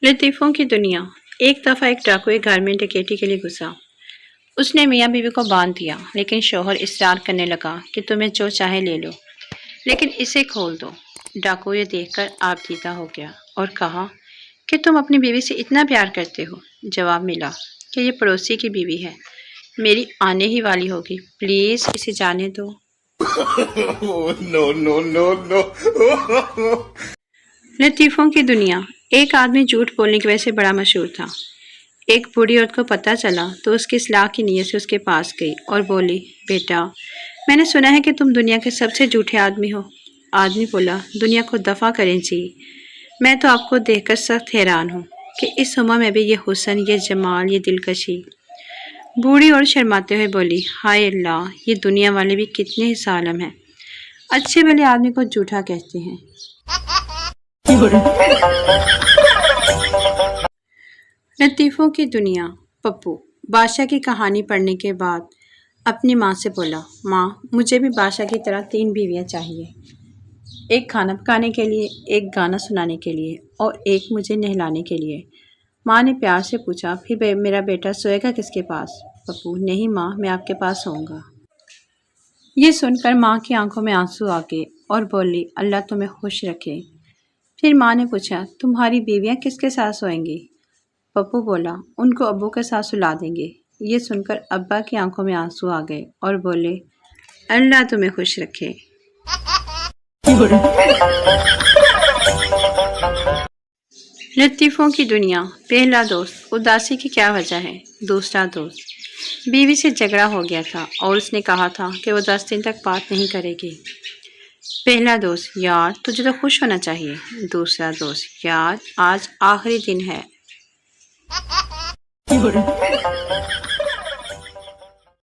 लतीफ़ों की दुनिया। एक दफ़ा एक डाकू एक घर में डकैती के लिए घुसा। उसने मियाँ बीवी को बांध दिया, लेकिन शौहर इसरार करने लगा कि तुम्हें जो चाहे ले लो, लेकिन इसे खोल दो। डाकू ये देखकर आपदीदा हो गया और कहा कि तुम अपनी बीवी से इतना प्यार करते हो। जवाब मिला कि ये पड़ोसी की बीवी है, मेरी आने ही वाली होगी, प्लीज़ इसे जाने दो। no, no, no, no. लतीफ़ों की दुनिया। एक आदमी झूठ बोलने की वजह से बड़ा मशहूर था। एक बूढ़ी औरत को पता चला तो उसकी इस्लाह की नीयत से उसके पास गई और बोली, बेटा, मैंने सुना है कि तुम दुनिया के सबसे झूठे आदमी हो। आदमी बोला, दुनिया को दफ़ा करें जी, मैं तो आपको देखकर सख्त हैरान हूँ कि इस उम्र में भी ये हुस्न, ये जमाल, ये दिलकशी। बूढ़ी औरत शर्माते हुए बोली, हाय अल्लाह, ये दुनिया वाले भी कितने ही सालम हैं, अच्छे भले आदमी को झूठा कहते हैं। लतीफ़ों की दुनिया। पप्पू बादशाह की कहानी पढ़ने के बाद अपनी माँ से बोला, माँ, मुझे भी बादशाह की तरह 3 बीवियाँ चाहिए, एक खाना पकाने के लिए, एक गाना सुनाने के लिए और एक मुझे नहलाने के लिए। माँ ने प्यार से पूछा, फिर मेरा बेटा सोएगा किसके पास? पप्पू, नहीं माँ, मैं आपके पास सोऊंगा। ये सुनकर माँ की आंखों में आंसू आ गए और बोली, अल्लाह तुम्हें खुश रखे। फिर माँ ने पूछा, तुम्हारी बीवियाँ किसके साथ सोएंगी? पप्पू बोला, उनको अब्बू के साथ सुला देंगे। ये सुनकर अब्बा की आंखों में आंसू आ गए और बोले, अल्लाह तुम्हें खुश रखे। लतीफ़ों की दुनिया। पहला दोस्त, उदासी की क्या वजह है? दूसरा दोस्त, बीवी से झगड़ा हो गया था और उसने कहा था कि वो 10 दिन तक बात नहीं करेगी। पहला दोस्त, यार तुझे तो खुश होना चाहिए। दूसरा दोस्त, यार आज आखिरी दिन है।